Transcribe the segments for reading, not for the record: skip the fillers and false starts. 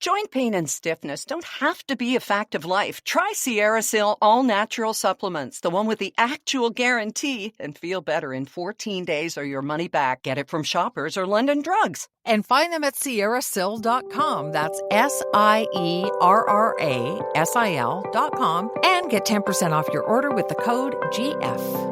Joint pain and stiffness don't have to be a fact of life. Try Sierra Sil all-natural supplements, the one with the actual guarantee, and feel better in 14 days or your money back. Get it from Shoppers or London Drugs. And find them at sierrasil.com. That's SIERRASIL.com. And get 10% off your order with the code GF.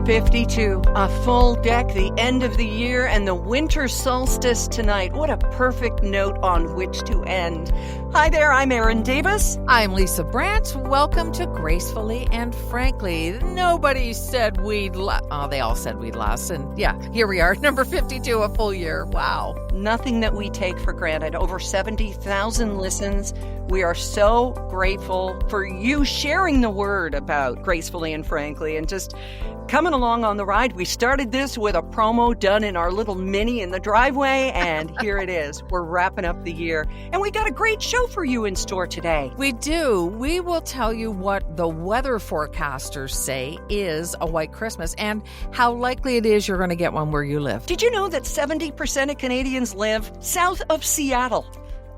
52, a full deck, the end of the year, and the winter solstice tonight. What a perfect note on which to end. Hi there, I'm Erin Davis. I'm Lisa Brandt. Welcome to Gracefully and Frankly. Nobody said we'd last. Oh, they all said we'd last. And yeah, here we are, number 52, a full year. Wow. Nothing that we take for granted. Over 70,000 listens. We are so grateful for you sharing the word about Gracefully and Frankly and just coming along on the ride. We started this with a promo done in our little mini in the driveway, and here it is. We're wrapping up the year, and we got a great show for you in store today. We do. We will tell you what the weather forecasters say is a white Christmas and how likely it is you're going to get one where you live. Did you know that 70% of Canadians live south of Seattle?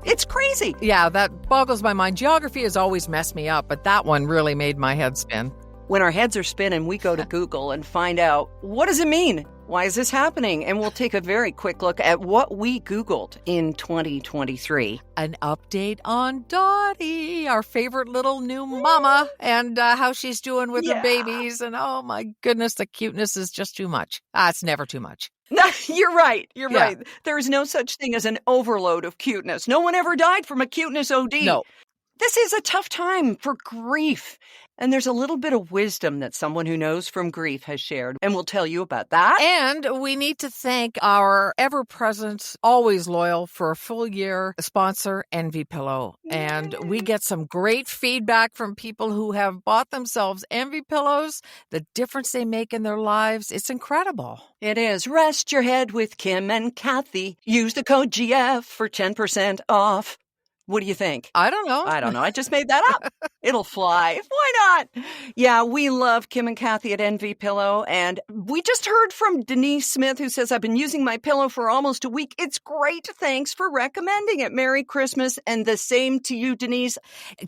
It's crazy. Yeah, that boggles my mind. Geography has always messed me up, but that one really made my head spin. When our heads are spinning, we go to Google and find out, what does it mean? Why is this happening? And we'll take a very quick look at what we Googled in 2023. An update on Dottie, our favorite little new mama, and how she's doing with her babies. And oh my goodness, the cuteness is just too much. It's never too much. No, you're right. You're right. There is no such thing as an overload of cuteness. No one ever died from a cuteness OD. No. This is a tough time for grief. And there's a little bit of wisdom that someone who knows from grief has shared, and we'll tell you about that. And we need to thank our ever-present, always loyal for a full year sponsor, Envy Pillow. And we get some great feedback from people who have bought themselves Envy Pillows, the difference they make in their lives. It's incredible. It is. Rest your head with Kim and Kathy. Use the code GF for 10% off. What do you think? I don't know. I just made that up. It'll fly. Why not? Yeah, we love Kim and Kathy at Envy Pillow. And we just heard from Denise Smith, who says, I've been using my pillow for almost a week. It's great. Thanks for recommending it. Merry Christmas. And the same to you, Denise.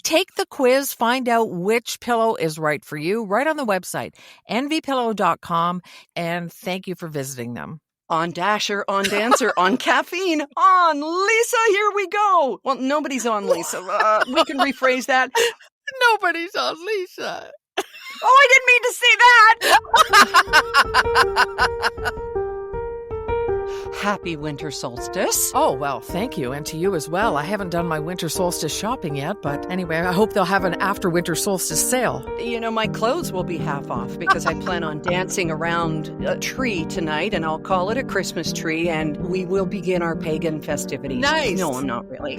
Take the quiz. Find out which pillow is right for you right on the website, envypillow.com. And thank you for visiting them. On Dasher, on Dancer, on Caffeine, on Lisa, here we go. Well, nobody's on Lisa. We can rephrase that. Nobody's on Lisa. Oh, I didn't mean to say that. Happy winter solstice. Oh, well, thank you. And to you as well. I haven't done my winter solstice shopping yet, but anyway, I hope they'll have an after winter solstice sale. You know, my clothes will be half off because I plan on dancing around a tree tonight, and I'll call it a Christmas tree, and we will begin our pagan festivities. Nice. No, I'm not really.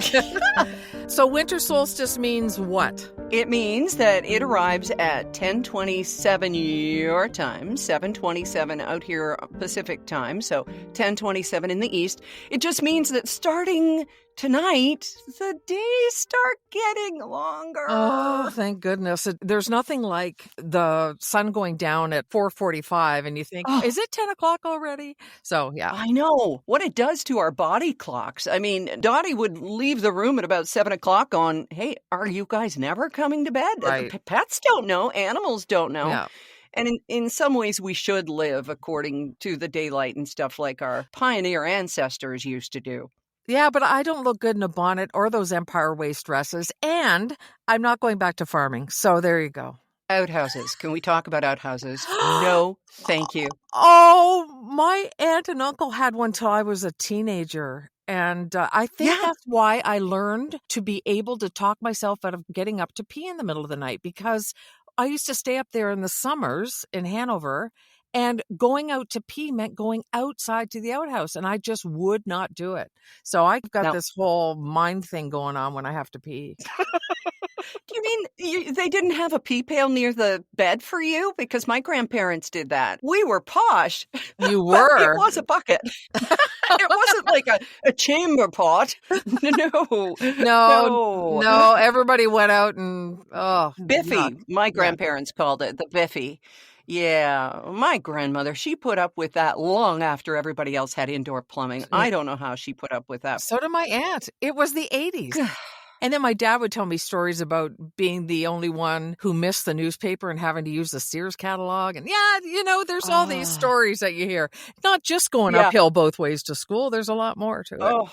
So winter solstice means what? It means that it arrives at 10:27 your time, 7:27 out here Pacific time, so 10:27 in the east. It just means that starting tonight, the days start getting longer. Oh, thank goodness. There's nothing like the sun going down at 4:45 and you think, is it 10 o'clock already? So, yeah. I know what it does to our body clocks. I mean, Dottie would leave the room at about 7 o'clock on, hey, are you guys never coming to bed? Right. Pets don't know. Animals don't know. Yeah. And in some ways, we should live according to the daylight and stuff like our pioneer ancestors used to do. Yeah, but I don't look good in a bonnet or those Empire waist dresses, and I'm not going back to farming. So there you go. Outhouses. Can we talk about outhouses? No, thank you. Oh, my aunt and uncle had one till I was a teenager. And I think that's why I learned to be able to talk myself out of getting up to pee in the middle of the night, because I used to stay up there in the summers in Hanover, and going out to pee meant going outside to the outhouse, and I just would not do it. So I've got this whole mind thing going on when I have to pee. Do you mean they didn't have a pee pail near the bed for you? Because my grandparents did that. We were posh. You were? It was a bucket. It wasn't like a chamber pot. No. Everybody went out and, Biffy. God. My grandparents called it the Biffy. Yeah, my grandmother, she put up with that long after everybody else had indoor plumbing. I don't know how she put up with that. So did my aunt. It was the 80s. And then my dad would tell me stories about being the only one who missed the newspaper and having to use the Sears catalog. And there's all these stories that you hear. Not just going uphill both ways to school. There's a lot more to it. Oh,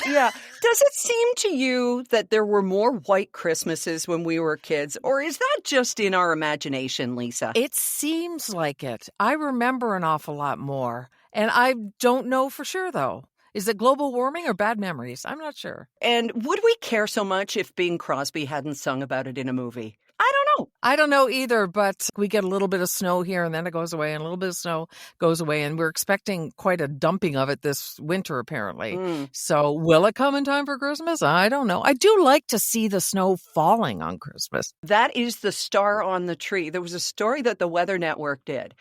yeah. Does it seem to you that there were more white Christmases when we were kids, or is that just in our imagination, Lisa? It seems like it. I remember an awful lot more. And I don't know for sure, though. Is it global warming or bad memories? I'm not sure. And would we care so much if Bing Crosby hadn't sung about it in a movie? I don't know. I don't know either, but we get a little bit of snow here and then it goes away, and a little bit of snow goes away. And we're expecting quite a dumping of it this winter, apparently. So will it come in time for Christmas? I don't know. I do like to see the snow falling on Christmas. That is the star on the tree. There was a story that the Weather Network did.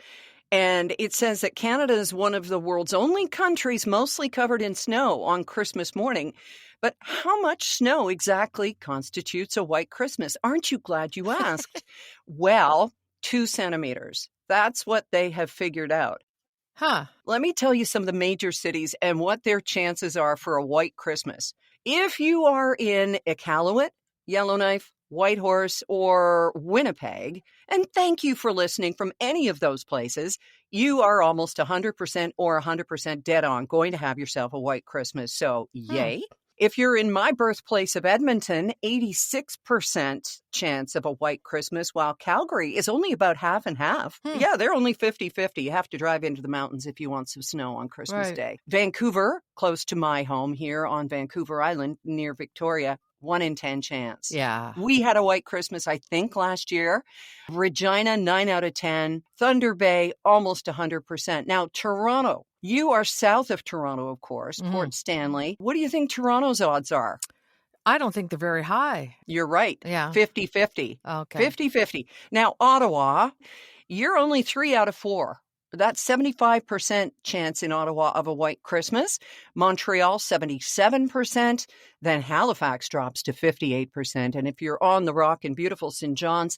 And it says that Canada is one of the world's only countries mostly covered in snow on Christmas morning. But how much snow exactly constitutes a white Christmas? Aren't you glad you asked? Well, 2 centimeters. That's what they have figured out. Let me tell you some of the major cities and what their chances are for a white Christmas. If you are in Iqaluit, Yellowknife, Whitehorse, or Winnipeg, and thank you for listening from any of those places, you are almost 100% or 100% dead on going to have yourself a white Christmas. So, yay. If you're in my birthplace of Edmonton, 86% chance of a white Christmas, while Calgary is only about half and half. Yeah, they're only 50-50. You have to drive into the mountains if you want some snow on Christmas Day. Vancouver, close to my home here on Vancouver Island near Victoria, 1 in 10 chance. Yeah. We had a white Christmas, I think, last year. Regina, 9 out of 10. Thunder Bay, almost 100%. Now, Toronto. You are south of Toronto, of course, Port Stanley. What do you think Toronto's odds are? I don't think they're very high. You're right. Yeah. 50-50. Okay. 50-50. Now, Ottawa, you're only 3 out of 4. That's 75% chance in Ottawa of a white Christmas. Montreal, 77%. Then Halifax drops to 58%. And if you're on the rock in beautiful St. John's,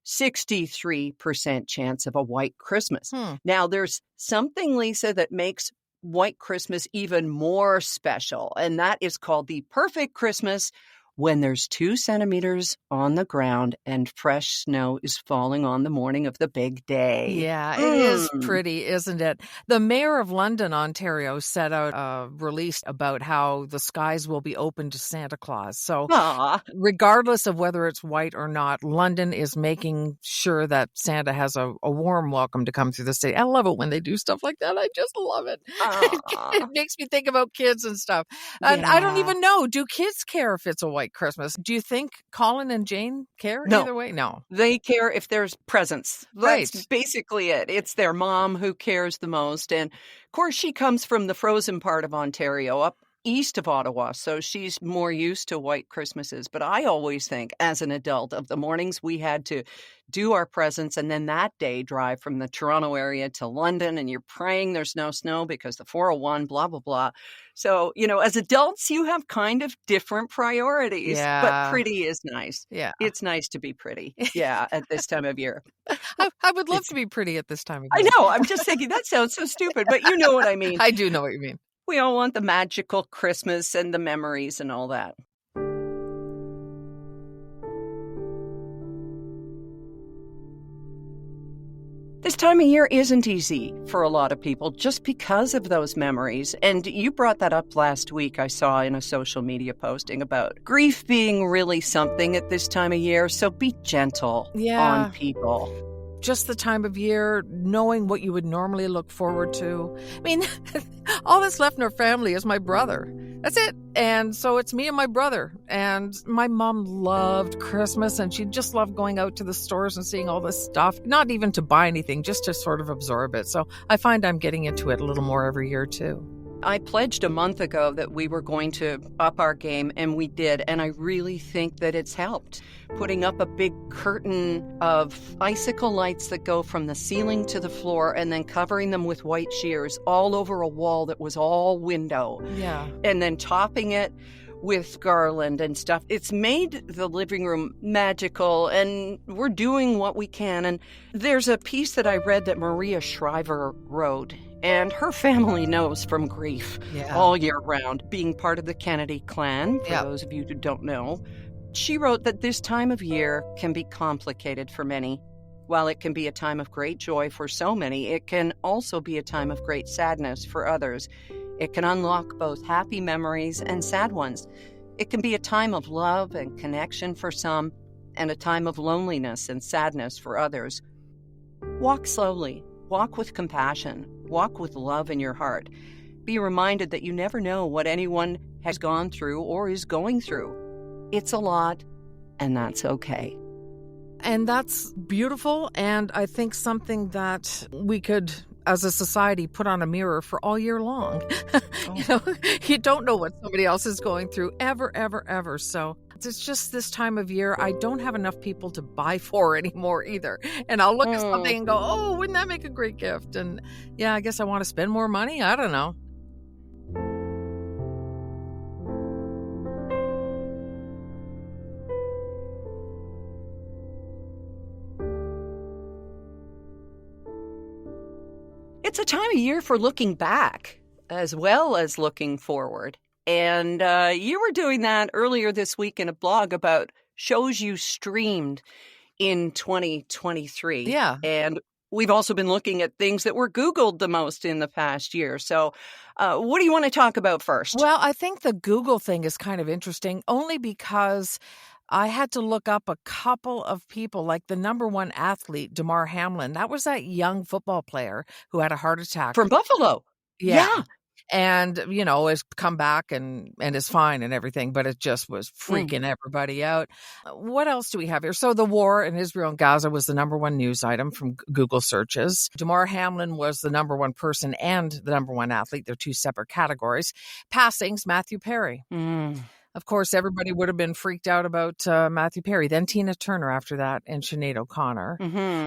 63% chance of a white Christmas. Now, there's something, Lisa, that makes white Christmas even more special, and that is called the perfect Christmas, when there's 2 centimeters on the ground and fresh snow is falling on the morning of the big day. Yeah, it is pretty, isn't it? The mayor of London, Ontario, set out a release about how the skies will be open to Santa Claus. So regardless of whether it's white or not, London is making sure that Santa has a warm welcome to come through the city. I love it when they do stuff like that. I just love it. It makes me think about kids and stuff. And I don't even know, do kids care if it's a white Christmas? Do you think Colin and Jane care either way? No. They care if there's presents. That's basically it. It's their mom who cares the most. And of course, she comes from the frozen part of Ontario, up east of Ottawa, so she's more used to white Christmases. But I always think, as an adult, of the mornings we had to do our presents and then that day drive from the Toronto area to London, and you're praying there's no snow because the 401, blah, blah, blah. So, as adults, you have kind of different priorities, but pretty is nice. Yeah. It's nice to be pretty. Yeah, at this time of year. I would love to be pretty at this time of I year. know. I'm just thinking that sounds so stupid, but you know what I mean. I do know what you mean. We all want the magical Christmas and the memories and all that. This time of year isn't easy for a lot of people just because of those memories. And you brought that up last week, I saw in a social media posting about grief being really something at this time of year. So be gentle on people. Just the time of year, knowing what you would normally look forward to. I mean, all that's left in our family is my brother. That's it. And so it's me and my brother. And my mom loved Christmas, and she just loved going out to the stores and seeing all this stuff. Not even to buy anything, just to sort of absorb it. So I find I'm getting into it a little more every year, too. I pledged a month ago that we were going to up our game, and we did. And I really think that it's helped. Putting up a big curtain of icicle lights that go from the ceiling to the floor and then covering them with white shears all over a wall that was all window. Yeah. And then topping it with garland and stuff. It's made the living room magical, and we're doing what we can. And there's a piece that I read that Maria Shriver wrote, and her family knows from grief all year round, being part of the Kennedy clan, for those of you who don't know. She wrote that this time of year can be complicated for many. While it can be a time of great joy for so many, it can also be a time of great sadness for others. It can unlock both happy memories and sad ones. It can be a time of love and connection for some, and a time of loneliness and sadness for others. Walk slowly. Walk with compassion. Walk with love in your heart. Be reminded that you never know what anyone has gone through or is going through. It's a lot, and that's okay. And that's beautiful, and I think something that we could, as a society, put on a mirror for all year long. You don't know what somebody else is going through ever, ever, ever. So it's just this time of year, I don't have enough people to buy for anymore either. And I'll look at something and go, oh, wouldn't that make a great gift? And yeah, I guess I want to spend more money. I don't know. It's a time of year for looking back as well as looking forward. And you were doing that earlier this week in a blog about shows you streamed in 2023. Yeah. And we've also been looking at things that were Googled the most in the past year. So what do you want to talk about first? Well, I think the Google thing is kind of interesting only because I had to look up a couple of people, like the number one athlete, Damar Hamlin. That was that young football player who had a heart attack. From Buffalo. Yeah. And, has come back and is fine and everything, but it just was freaking everybody out. What else do we have here? So the war in Israel and Gaza was the number one news item from Google searches. Damar Hamlin was the number one person and the number one athlete. They're two separate categories. Passings, Matthew Perry. Of course, everybody would have been freaked out about Matthew Perry, then Tina Turner after that, and Sinead O'Connor.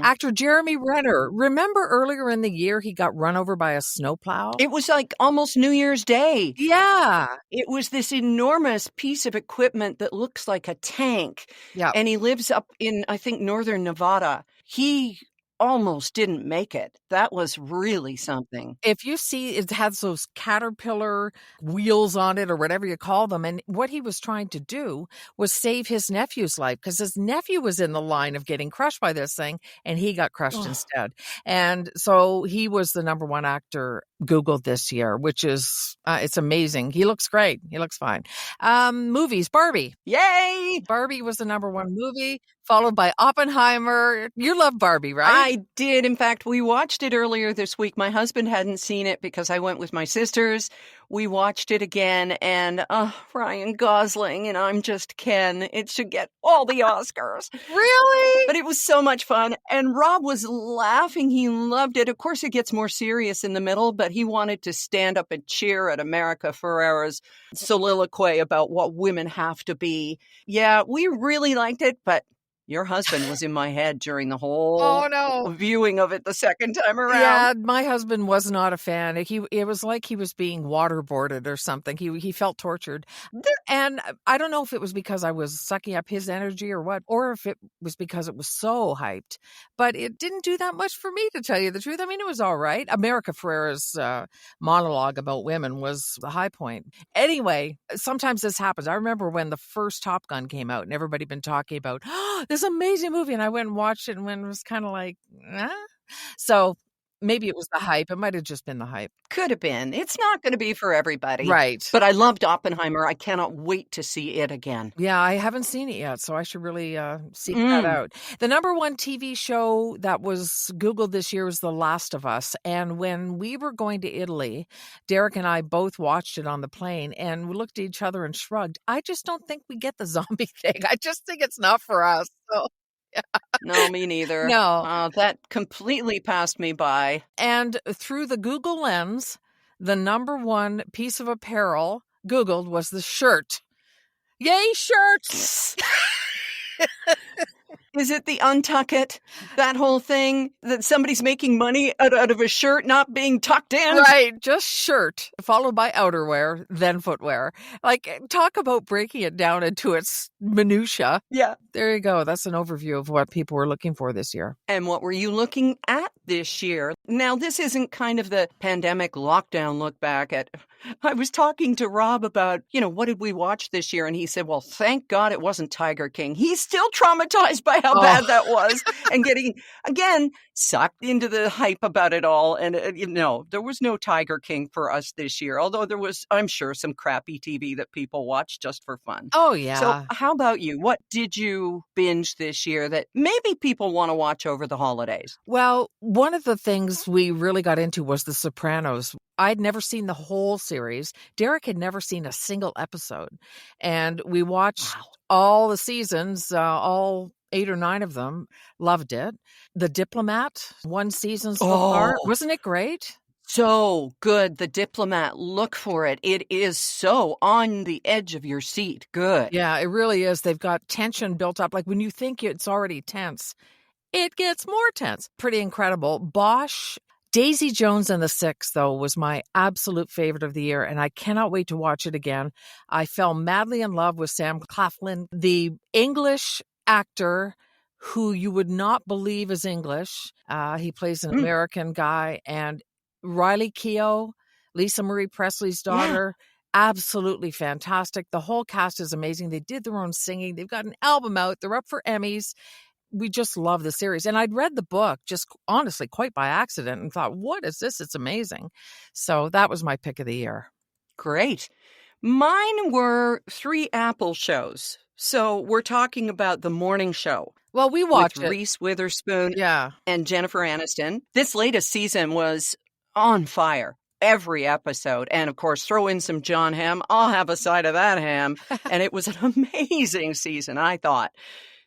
Actor Jeremy Renner. Remember earlier in the year he got run over by a snowplow? It was like almost New Year's Day. Yeah. It was this enormous piece of equipment that looks like a tank. Yeah. And he lives up in, I think, northern Nevada. He almost didn't make it. That was really something. If you see, it has those caterpillar wheels on it or whatever you call them. And what he was trying to do was save his nephew's life because his nephew was in the line of getting crushed by this thing and he got crushed instead. And so he was the number one actor Googled this year, which is, it's amazing. He looks great. He looks fine. Movies, Barbie. Yay! Barbie was the number one movie, followed by Oppenheimer. You love Barbie, right? I did. In fact, we watched it earlier this week. My husband hadn't seen it because I went with my sisters. We watched it again, and Ryan Gosling and I'm Just Ken. It should get all the Oscars. Really? But it was so much fun. And Rob was laughing. He loved it. Of course, it gets more serious in the middle, but he wanted to stand up and cheer at America Ferrera's soliloquy about what women have to be. Yeah, we really liked it, but your husband was in my head during the whole viewing of it the second time around. Yeah, my husband was not a fan. It was like he was being waterboarded or something. He felt tortured. And I don't know if it was because I was sucking up his energy or what, or if it was because it was so hyped. But it didn't do that much for me, to tell you the truth. I mean, it was all right. America Ferrera's monologue about women was the high point. Anyway, sometimes this happens. I remember when the first Top Gun came out and everybody been talking about, this amazing movie, and I went and watched it and it was kind of like, So maybe it was the hype. It might have just been the hype. Could have been. It's not going to be for everybody. Right. But I loved Oppenheimer. I cannot wait to see it again. Yeah, I haven't seen it yet, so I should really seek that out. The number one TV show that was Googled this year was The Last of Us. And when we were going to Italy, Derek and I both watched it on the plane and we looked at each other and shrugged. I just don't think we get the zombie thing. I just think it's not for us. So. No, me neither. No. That completely passed me by. And through the Google lens, the number one piece of apparel Googled was the shirt. Yay, shirts! Is it the untuck it? That whole thing that somebody's making money out of a shirt not being tucked in? Right, just shirt, followed by outerwear, then footwear. Like, talk about breaking it down into its minutia. Yeah. There you go. That's an overview of what people were looking for this year. And what were you looking at this year? Now, this isn't kind of the pandemic lockdown look back at. I was talking to Rob about, what did we watch this year? And he said, well, thank God it wasn't Tiger King. He's still traumatized by how bad that was and getting, again, sucked into the hype about it all. And, there was no Tiger King for us this year, although there was, I'm sure, some crappy TV that people watched just for fun. Oh, yeah. So how about you? What did you binge this year that maybe people want to watch over the holidays? Well, one of the things we really got into was The Sopranos. I'd never seen the whole series. Derek had never seen a single episode. And we watched all the seasons, all 8 or 9 of them. Loved it. The Diplomat, 1 season so far. Wasn't it great? So good. The Diplomat, look for it. It is so on the edge of your seat. Good. Yeah, it really is. They've got tension built up. Like when you think it's already tense, it gets more tense. Pretty incredible. Bosch, Daisy Jones and the Six, though, was my absolute favorite of the year, and I cannot wait to watch it again. I fell madly in love with Sam Claflin, the English actor who you would not believe is English. He plays an American guy, and Riley Keough, Lisa Marie Presley's daughter, absolutely fantastic. The whole cast is amazing. They did their own singing. They've got an album out. They're up for Emmys. We just love the series. And I'd read the book just honestly quite by accident and thought, what is this? It's amazing. So that was my pick of the year. Great. Mine were 3 Apple shows. So we're talking about The Morning Show. Well, we watched with Reese Witherspoon Yeah. and Jennifer Aniston. This latest season was on fire. Every episode. And of course, throw in some John Hamm. I'll have a side of that ham. And it was an amazing season, I thought.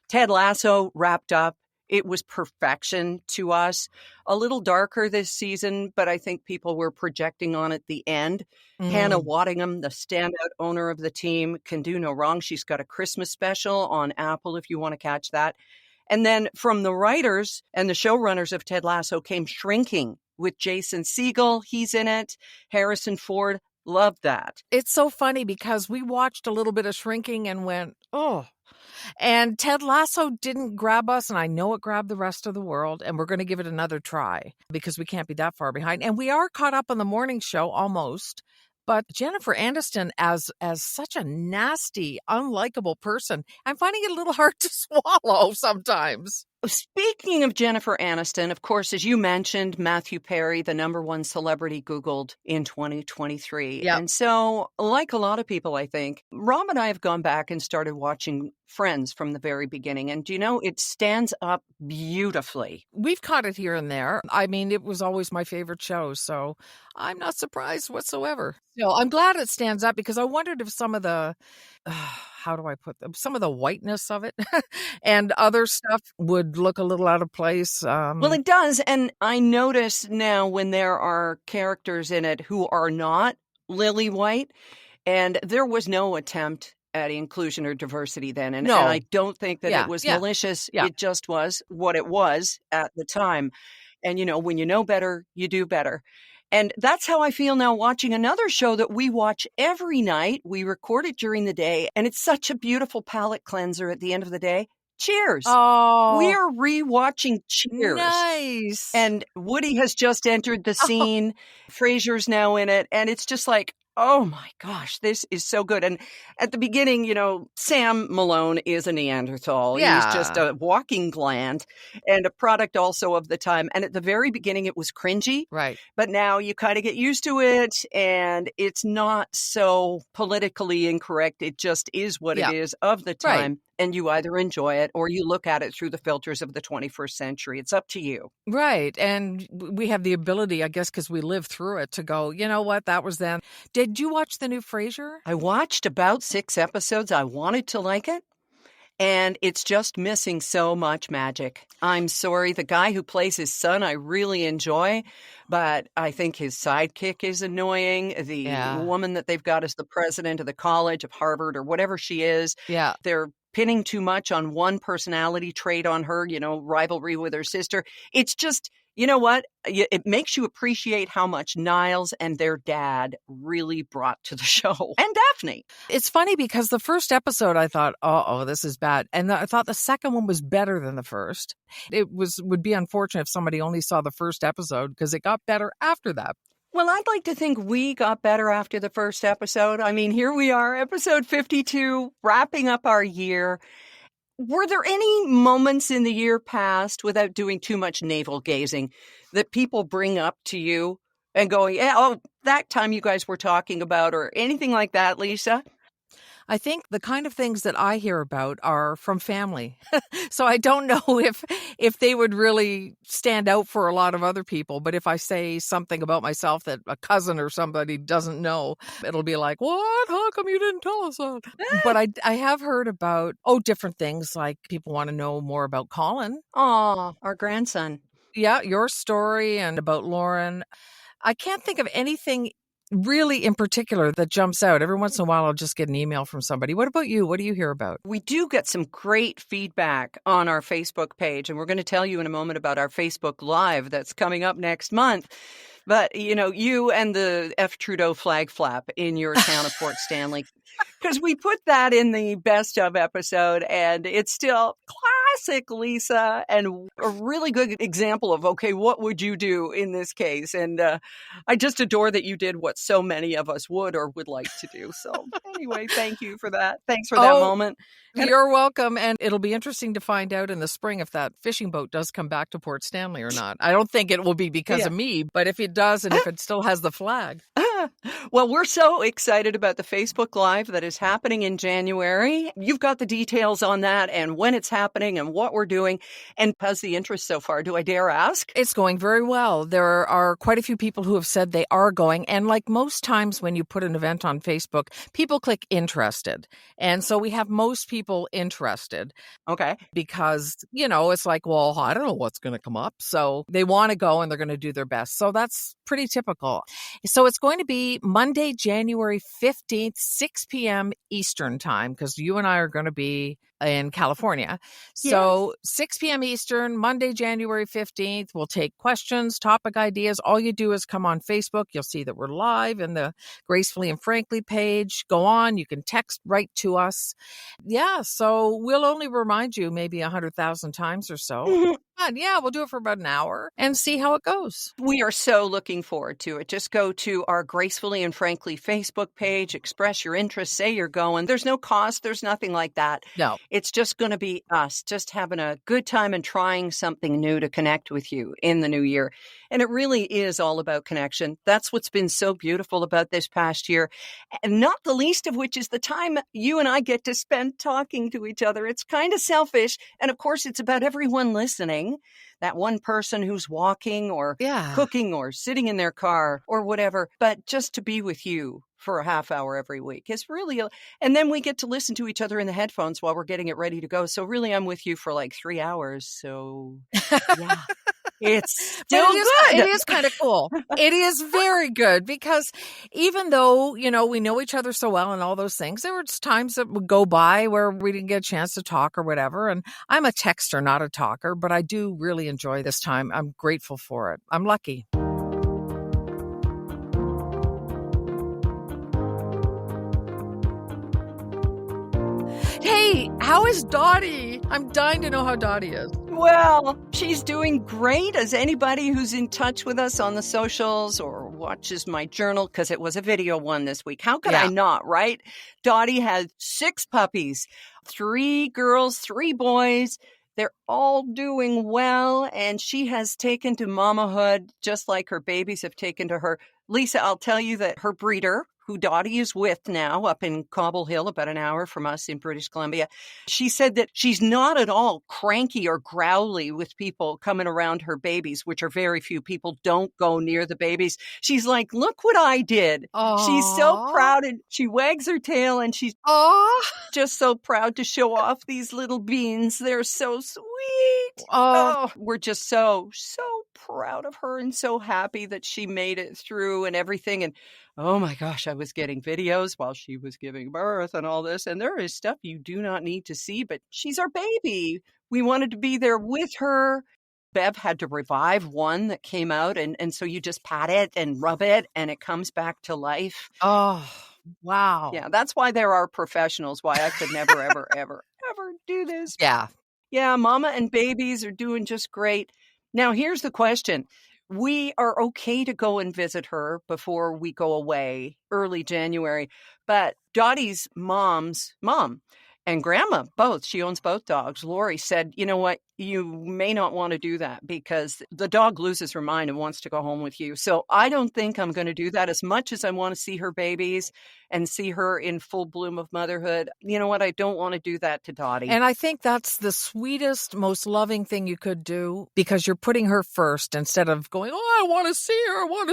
Ted Lasso wrapped up. It was perfection to us. A little darker this season, but I think people were projecting on at the end. Hannah Waddingham, the standout owner of the team, can do no wrong. She's got a Christmas special on Apple if you want to catch that. And then from the writers and the showrunners of Ted Lasso came Shrinking with Jason Segel. He's in it. Harrison Ford. Loved that. It's so funny because we watched a little bit of Shrinking and went, oh. And Ted Lasso didn't grab us, and I know it grabbed the rest of the world, and we're going to give it another try because we can't be that far behind. And we are caught up on The Morning Show almost. But Jennifer Aniston as such a nasty, unlikable person, I'm finding it a little hard to swallow sometimes. Speaking of Jennifer Aniston, of course, as you mentioned, Matthew Perry, the #1 celebrity Googled in 2023. Yep. And so, like a lot of people, I think, Rob and I have gone back and started watching Friends from the very beginning. And it stands up beautifully. We've caught it here and there. I mean, it was always my favorite show, so I'm not surprised whatsoever. So I'm glad it stands up because I wondered if some of the, how do I put them? Some of the whiteness of it and other stuff would look a little out of place. Well, it does. And I notice now when there are characters in it who are not lily white, and there was no attempt at inclusion or diversity then. And I don't think that it was malicious. Yeah. It just was what it was at the time. And, when you know better, you do better. And that's how I feel now watching another show that we watch every night. We record it during the day, and it's such a beautiful palate cleanser at the end of the day. Cheers. Oh, We are rewatching Cheers. nice. And Woody has just entered the scene. Frasier's now in it. And it's just like, oh my gosh, this is so good. And at the beginning, Sam Malone is a Neanderthal. Yeah. He's just a walking gland and a product also of the time. And at the very beginning, it was cringy. Right. But now you kind of get used to it, and it's not so politically incorrect. It just is what it is of the time. Right. And you either enjoy it or you look at it through the filters of the 21st century. It's up to you. Right. And we have the ability, I guess, because we lived through it, to go, you know what, that was then. Did you watch the new Frasier? I watched about 6 episodes. I wanted to like it, and it's just missing so much magic. I'm sorry. The guy who plays his son, I really enjoy, but I think his sidekick is annoying. The woman that they've got as the president of the college of Harvard or whatever she is, Yeah. they're pinning too much on one personality trait on her, rivalry with her sister. It's just, you know what? It makes you appreciate how much Niles and their dad really brought to the show. And Daphne. It's funny because the first episode I thought, oh, this is bad. And I thought the second one was better than the first. Would be unfortunate if somebody only saw the first episode because it got better after that. Well, I'd like to think we got better after the first episode. I mean, here we are, episode 52, wrapping up our year. Were there any moments in the year past, without doing too much navel gazing, that people bring up to you and going, that time you guys were talking about, or anything like that, Lisa? I think the kind of things that I hear about are from family. So I don't know if they would really stand out for a lot of other people. But if I say something about myself that a cousin or somebody doesn't know, it'll be like, what? How come you didn't tell us that? But I have heard about, different things, like people want to know more about Colin. Oh, our grandson. Yeah, your story and about Lauren. I can't think of anything really in particular that jumps out. Every once in a while, I'll just get an email from somebody. What about you? What do you hear about? We do get some great feedback on our Facebook page, and we're going to tell you in a moment about our Facebook Live that's coming up next month. But, you and the F. Trudeau flag flap in your town of Port Stanley, because we put that in the best of episode, and it's still classic Lisa and a really good example of, okay, what would you do in this case? And I just adore that you did what so many of us would or would like to do. So anyway, thank you for that. Thanks for that moment. You're welcome. And it'll be interesting to find out in the spring if that fishing boat does come back to Port Stanley or not. I don't think it will be because of me, but if it does, and if it still has the flag. Well, we're so excited about the Facebook Live that is happening in January. You've got the details on that and when it's happening and what we're doing. And how's the interest so far? Do I dare ask? It's going very well. There are quite a few people who have said they are going. And like most times when you put an event on Facebook, people click interested. And so we have most people interested. Okay. Because, it's like, well, I don't know what's going to come up. So they want to go and they're going to do their best. So that's pretty typical. So it's going to be Monday, January 15th, 6 p.m. Eastern time, because you and I are going to be in California. So 6 p.m. Eastern, Monday, January 15th. We'll take questions, topic ideas. All you do is come on Facebook. You'll see that we're live in the Gracefully and Frankly page. Go on. You can text right to us. Yeah. So we'll only remind you maybe 100,000 times or so. But we'll do it for about an hour and see how it goes. We are so looking forward to it. Just go to our Gracefully and Frankly Facebook page, express your interest, say you're going. There's no cost. There's nothing like that. No. It's just going to be us just having a good time and trying something new to connect with you in the new year. And it really is all about connection. That's what's been so beautiful about this past year. And not the least of which is the time you and I get to spend talking to each other. It's kind of selfish. And of course, it's about everyone listening. That one person who's walking or cooking or sitting in their car or whatever. But just to be with you for a half hour every week is really, and then we get to listen to each other in the headphones while we're getting it ready to go. So really, I'm with you for like 3 hours. So yeah. It's still good. It is kind of cool. It is very good because even though, we know each other so well and all those things, there were times that would go by where we didn't get a chance to talk or whatever. And I'm a texter, not a talker, but I do really enjoy this time. I'm grateful for it. I'm lucky. Hey, how is Dottie? I'm dying to know how Dottie is. Well, she's doing great, as anybody who's in touch with us on the socials or watches my journal, because it was a video one this week. How could I not, right? Dottie had 6 puppies, 3 girls, 3 boys. They're all doing well, and she has taken to mamahood just like her babies have taken to her. Lisa, I'll tell you that her breeder, who Dottie is with now up in Cobble Hill, about an hour from us in British Columbia, she said that she's not at all cranky or growly with people coming around her babies, which are very few. People don't go near the babies. She's like, look what I did. Aww. She's so proud, and she wags her tail, and she's just so proud to show off these little beans. They're so sweet. Oh, we're just so proud of her and so happy that she made it through and everything. And oh my gosh, I was getting videos while she was giving birth and all this. And there is stuff you do not need to see, but she's our baby. We wanted to be there with her. Bev had to revive one that came out. And so you just pat it and rub it and it comes back to life. Oh, wow. Yeah, that's why there are professionals, why I could never, ever, ever, ever do this. Yeah. Yeah, mama and babies are doing just great. Now, here's the question. We are okay to go and visit her before we go away early January, but Dottie's mom's mom and grandma, both, she owns both dogs. Lori said, you know what, you may not want to do that because the dog loses her mind and wants to go home with you. So I don't think I'm going to do that as much as I want to see her babies and see her in full bloom of motherhood. You know what? I don't want to do that to Dottie. And I think that's the sweetest, most loving thing you could do because you're putting her first instead of going, oh, I want to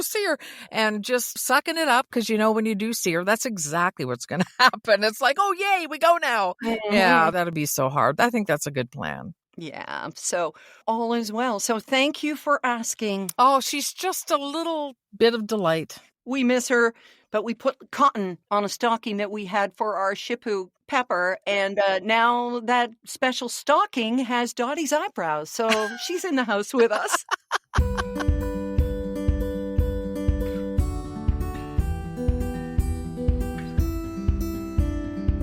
see her, and just sucking it up because, when you do see her, that's exactly what's going to happen. It's like, oh, yay, we go now. Mm-hmm. Yeah, that'd be so hard. I think that's a good plan. Yeah, so all is well. So thank you for asking. Oh, she's just a little bit of delight. We miss her, but we put cotton on a stocking that we had for our Shippu Pepper, and now that special stocking has Dottie's eyebrows, so she's in the house with us.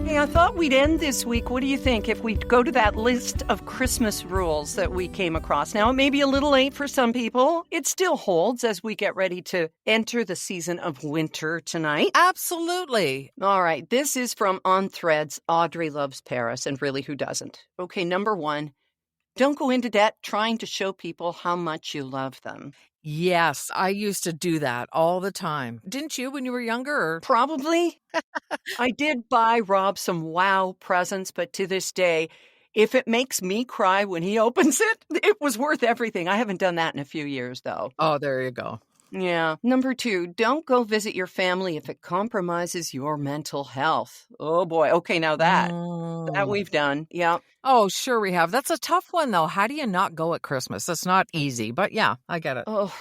Hey, I thought we'd end this week. What do you think if we go to that list of Christmas rules that we came across? Now, it may be a little late for some people. It still holds as we get ready to enter the season of winter tonight. Absolutely. All right. This is from On Threads. Audrey loves Paris, and really, who doesn't? Okay, number 1. Don't go into debt trying to show people how much you love them. Yes, I used to do that all the time. Didn't you when you were younger? Probably. I did buy Rob some wow presents, but to this day, if it makes me cry when he opens it, it was worth everything. I haven't done that in a few years, though. Oh, there you go. Yeah. Number 2, don't go visit your family if it compromises your mental health. Oh, boy. Okay, now that we've done. Yeah. Oh, sure we have. That's a tough one, though. How do you not go at Christmas? That's not easy, but yeah, I get it. Oh,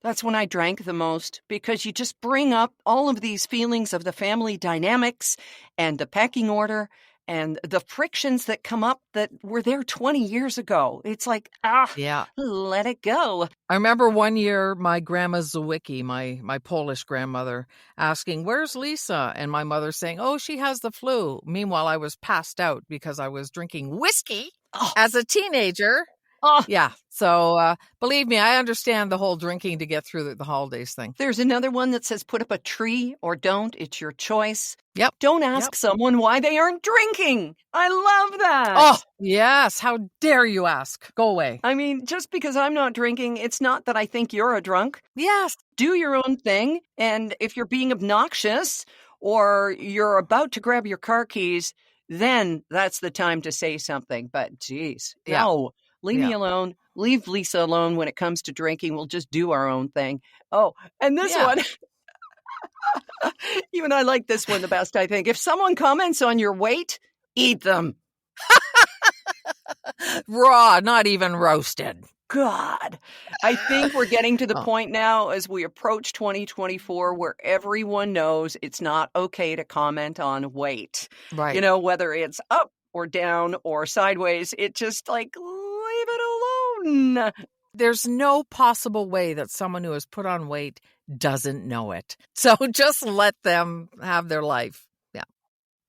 that's when I drank the most because you just bring up all of these feelings of the family dynamics and the pecking order and the frictions that come up that were there 20 years ago. It's like, yeah, let it go. I remember one year my grandma Zawicki, my Polish grandmother, asking, where's Lisa? And my mother saying, oh, she has the flu. Meanwhile, I was passed out because I was drinking whiskey as a teenager. Oh. Yeah. So believe me, I understand the whole drinking to get through the holidays thing. There's another one that says put up a tree or don't. It's your choice. Yep. Don't ask someone why they aren't drinking. I love that. Oh, yes. How dare you ask? Go away. I mean, just because I'm not drinking, it's not that I think you're a drunk. Yes. Do your own thing. And if you're being obnoxious or you're about to grab your car keys, then that's the time to say something. But geez, no. Leave me alone. Leave Lisa alone when it comes to drinking. We'll just do our own thing. Oh, and this one, you and I like this one the best, I think. If someone comments on your weight, eat them. Raw, not even roasted. God, I think we're getting to the point now as we approach 2024 where everyone knows it's not okay to comment on weight. Right. You know, whether it's up or down or sideways, it just like leave it alone. There's no possible way that someone who has put on weight doesn't know it. So just let them have their life. Yeah.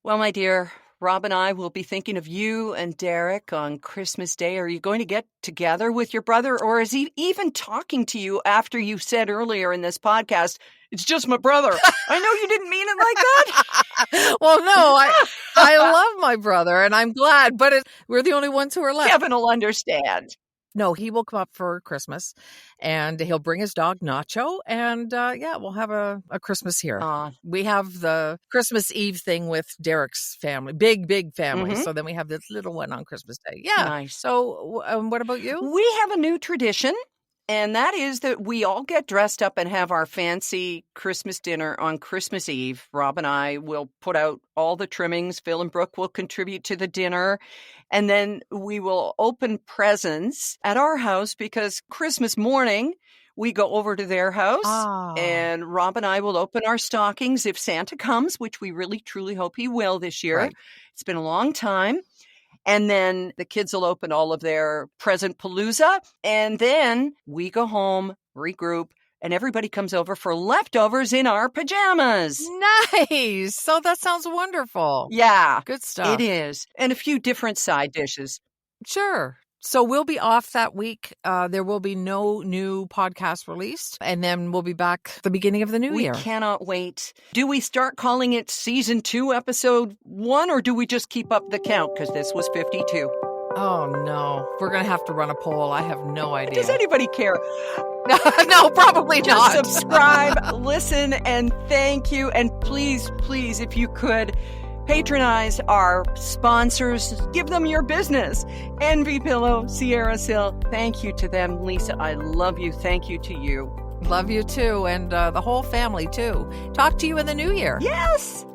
Well, my dear, Rob and I will be thinking of you and Derek on Christmas Day. Are you going to get together with your brother, or is he even talking to you after you said earlier in this podcast, it's just my brother? I know you didn't mean it like that. Well, no, I love my brother, and I'm glad, but we're the only ones who are left. Kevin will understand. No, he will come up for Christmas, and he'll bring his dog Nacho, and we'll have a Christmas here. We have the Christmas Eve thing with Derek's family, big family. Mm-hmm. So then we have this little one on Christmas Day. Yeah. Nice. So what about you? We have a new tradition. And that is that we all get dressed up and have our fancy Christmas dinner on Christmas Eve. Rob and I will put out all the trimmings. Phil and Brooke will contribute to the dinner. And then we will open presents at our house because Christmas morning, we go over to their house and Rob and I will open our stockings if Santa comes, which we really, truly hope he will this year. Right. It's been a long time. And then the kids will open all of their present palooza. And then we go home, regroup, and everybody comes over for leftovers in our pajamas. Nice. So that sounds wonderful. Yeah. Good stuff. It is. And a few different side dishes. Sure. So we'll be off that week. There will be no new podcast released. And then we'll be back at the beginning of the new year. We cannot wait. Do we start calling it season 2, episode 1, or do we just keep up the count? Because this was 52. Oh, no. We're going to have to run a poll. I have no idea. Does anybody care? No, probably Just not. subscribe, listen, and thank you. And please, please, if you could, patronize our sponsors. Give them your business. Envy Pillow, Sierra Sil, thank you to them. Lisa, I love you. Thank you to you. Love you too. And the whole family too. Talk to you in the new year. Yes.